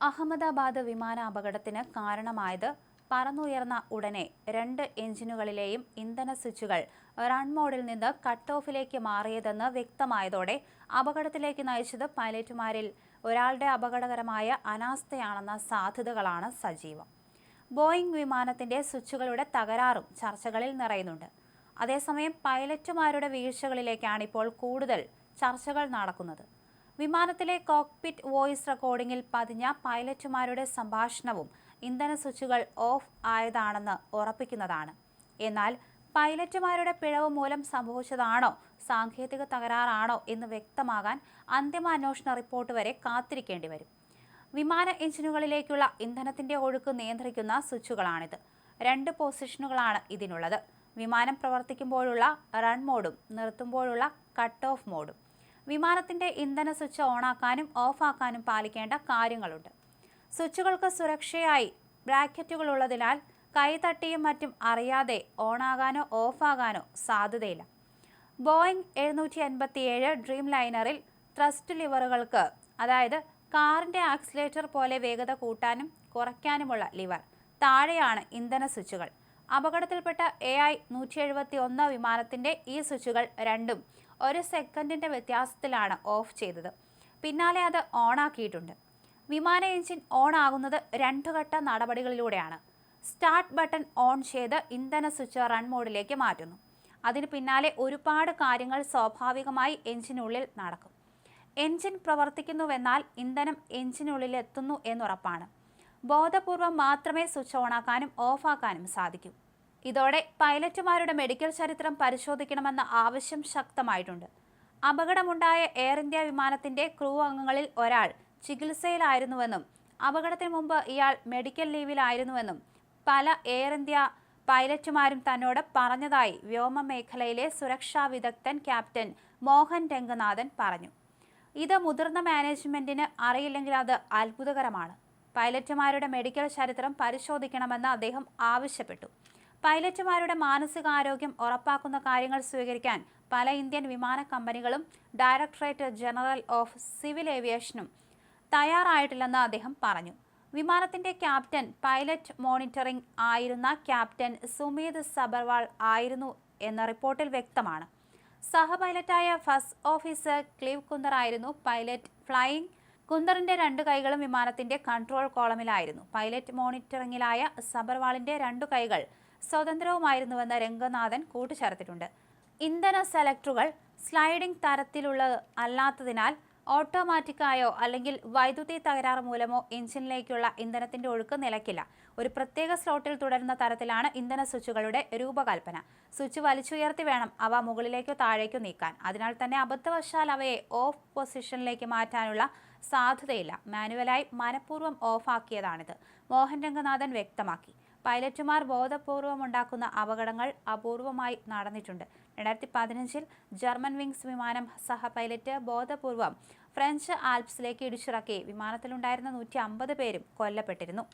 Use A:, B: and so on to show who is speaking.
A: അഹമ്മദാബാദ് വിമാന അപകടത്തിന് കാരണമായത് പറന്നുയർന്ന ഉടനെ 2 എഞ്ചിനുകളിലെയും ഇന്ധന സ്വിച്ചുകൾ റൺ മോഡിൽ നിന്ന് കട്ട് ഓഫിലേക്ക് മാറിയതെന്ന് വ്യക്തമായതോടെ അപകടത്തിലേക്ക് നയിച്ചത് പൈലറ്റുമാരിൽ ഒരാളുടെ അപകടകരമായ അനാസ്ഥയാണെന്ന സാധ്യതകളാണ് സജീവം. ബോയിംഗ് വിമാനത്തിന്റെ സ്വിച്ചുകളുടെ തകരാറും ചർച്ചകളിൽ നിറയുന്നുണ്ട്. അതേസമയം പൈലറ്റുമാരുടെ വീഴ്ചകളിലേക്കാണ് ഇപ്പോൾ കൂടുതൽ ചർച്ചകൾ നടക്കുന്നത്. വിമാനത്തിലെ കോക്പിറ്റ് വോയിസ് റെക്കോർഡിംഗിൽ പതിഞ്ഞ പൈലറ്റുമാരുടെ സംഭാഷണവും ഇന്ധന സ്വിച്ചുകൾ ഓഫ് ആയതാണെന്ന് ഉറപ്പിക്കുന്നതാണ്. എന്നാൽ പൈലറ്റുമാരുടെ പിഴവ് മൂലം സംഭവിച്ചതാണോ സാങ്കേതിക തകരാറാണോ എന്ന് വ്യക്തമാകാൻ അന്തിമ അന്വേഷണ റിപ്പോർട്ട് വരെ കാത്തിരിക്കേണ്ടി വരും. വിമാന എഞ്ചിനുകളിലേക്കുള്ള ഇന്ധനത്തിന്റെ ഒഴുക്ക് നിയന്ത്രിക്കുന്ന സ്വിച്ചുകളാണിത്. 2 പൊസിഷനുകളാണ് ഇതിനുള്ളത്. വിമാനം പ്രവർത്തിക്കുമ്പോഴുള്ള റൺ മോഡും നിർത്തുമ്പോഴുള്ള കട്ട് ഓഫ് മോഡും. വിമാനത്തിന്റെ ഇന്ധന സ്വിച്ച് ഓണാക്കാനും ഓഫാക്കാനും പാലിക്കേണ്ട കാര്യങ്ങളുണ്ട്. സ്വിച്ചുകൾക്ക് സുരക്ഷയായി ബ്രാക്കറ്റുകൾ ഉള്ളതിനാൽ കൈതട്ടിയും മറ്റും അറിയാതെ ഓണാകാനോ ഓഫാകാനോ സാധ്യതയില്ല. ബോയിംഗ് 757 ഡ്രീം ലൈനറിൽ ത്രസ്റ്റ് ലിവറുകൾക്ക്, അതായത് കാറിന്റെ ആക്സിലേറ്റർ പോലെ വേഗത കൂട്ടാനും കുറയ്ക്കാനുമുള്ള ലിവർ, താഴെയാണ് ഇന്ധന സ്വിച്ചുകൾ. അപകടത്തിൽപ്പെട്ട AI-171 വിമാനത്തിന്റെ ഈ സ്വിച്ചുകൾ രണ്ടും 1 സെക്കൻഡിന്റെ വ്യത്യാസത്തിലാണ് ഓഫ് ചെയ്തത്. പിന്നാലെ അത് ഓണാക്കിയിട്ടുണ്ട്. വിമാന എഞ്ചിൻ ഓൺ ആകുന്നത് 2 ഘട്ട നടപടികളിലൂടെയാണ്. സ്റ്റാർട്ട് ബട്ടൺ ഓൺ ചെയ്ത് ഇന്ധന സ്വിച്ച് റൺ മോഡിലേക്ക് മാറ്റുന്നു. അതിന് പിന്നാലെ ഒരുപാട് കാര്യങ്ങൾ സ്വാഭാവികമായി എഞ്ചിനുള്ളിൽ നടക്കും. എഞ്ചിൻ പ്രവർത്തിക്കുന്നുവെന്നാൽ ഇന്ധനം എഞ്ചിനുള്ളിൽ എത്തുന്നു എന്നുറപ്പാണ്. ബോധപൂർവം മാത്രമേ സ്വിച്ച് ഓണാക്കാനും ഓഫാക്കാനും സാധിക്കൂ. ഇതോടെ പൈലറ്റുമാരുടെ മെഡിക്കൽ ചരിത്രം പരിശോധിക്കണമെന്ന ആവശ്യം ശക്തമായിട്ടുണ്ട്. അപകടമുണ്ടായ എയർ ഇന്ത്യ വിമാനത്തിന്റെ ക്രൂ അംഗങ്ങളിൽ ഒരാൾ ചികിത്സയിലായിരുന്നുവെന്നും അപകടത്തിന് മുമ്പ് ഇയാൾ മെഡിക്കൽ ലീവിലായിരുന്നുവെന്നും പല എയർ ഇന്ത്യ പൈലറ്റുമാരും തന്നോട് പറഞ്ഞതായി വ്യോമമേഖലയിലെ സുരക്ഷാ വിദഗ്ധൻ ക്യാപ്റ്റൻ മോഹൻ രംഗനാഥൻ പറഞ്ഞു. ഇത് മുതിർന്ന മാനേജ്മെന്റിന് അറിയില്ലെങ്കിൽ അത് അത്ഭുതകരമാണ്. പൈലറ്റുമാരുടെ മെഡിക്കൽ ചരിത്രം പരിശോധിക്കണമെന്ന് അദ്ദേഹം ആവശ്യപ്പെട്ടു. പൈലറ്റുമാരുടെ മാനസികാരോഗ്യം ഉറപ്പാക്കുന്ന കാര്യങ്ങൾ സ്വീകരിക്കാൻ പല ഇന്ത്യൻ വിമാന കമ്പനികളും ഡയറക്ടറേറ്റ് ജനറൽ ഓഫ് സിവിൽ ഏവിയേഷനും തയ്യാറായിട്ടില്ലെന്ന് അദ്ദേഹം പറഞ്ഞു. വിമാനത്തിന്റെ ക്യാപ്റ്റൻ പൈലറ്റ് മോണിറ്ററിംഗ് ആയിരുന്ന ക്യാപ്റ്റൻ സുമീത് സബർവാൾ ആയിരുന്നു എന്ന റിപ്പോർട്ടിൽ വ്യക്തമാണ്. സഹ പൈലറ്റായ ഫസ്റ്റ് ഓഫീസർ ക്ലീവ് കുന്ദർ ആയിരുന്നു പൈലറ്റ്. ഫ്ലൈയിങ് കുന്ദറിന്റെ 2 കൈകളും വിമാനത്തിന്റെ കൺട്രോൾ കോളമിലായിരുന്നു. പൈലറ്റ് മോണിറ്ററിംഗിലായ സബർവാളിന്റെ 2 കൈകൾ സ്വതന്ത്രവുമായിരുന്നുവെന്ന് രംഗനാഥൻ കൂട്ടിച്ചേർത്തിട്ടുണ്ട്. ഇന്ധന സെലക്ടറുകൾ സ്ലൈഡിംഗ് തരത്തിലുള്ളത് അല്ലാത്തതിനാൽ ഓട്ടോമാറ്റിക്കായോ അല്ലെങ്കിൽ വൈദ്യുതി തകരാറ് മൂലമോ എഞ്ചിനിലേക്കുള്ള ഇന്ധനത്തിന്റെ ഒഴുക്ക് നിലയ്ക്കില്ല. ഒരു പ്രത്യേക സ്ലോട്ടിൽ തുടരുന്ന തരത്തിലാണ് ഇന്ധന സ്വിച്ചുകളുടെ രൂപകൽപ്പന. സ്വിച്ച് വലിച്ചുയർത്തി വേണം അവ മുകളിലേക്കോ താഴേക്കോ നീക്കാൻ. അതിനാൽ തന്നെ അബദ്ധവശാൽ അവയെ ഓഫ് പൊസിഷനിലേക്ക് മാറ്റാനുള്ള സാധ്യതയില്ല. മാനുവലായി മനഃപൂർവ്വം ഓഫാക്കിയതാണിത്. മോഹൻ രംഗനാഥൻ വ്യക്തമാക്കി. പൈലറ്റുമാർ ബോധപൂർവമുണ്ടാക്കുന്ന അപകടങ്ങൾ അപൂർവമായി നടന്നിട്ടുണ്ട്. 2015 ജർമ്മൻ വിങ്സ് വിമാനം സഹ പൈലറ്റ് ബോധപൂർവം ഫ്രഞ്ച് ആൽപ്സിലേക്ക് ഇടിച്ചിറക്കി വിമാനത്തിലുണ്ടായിരുന്ന 150 പേരും കൊല്ലപ്പെട്ടിരുന്നു.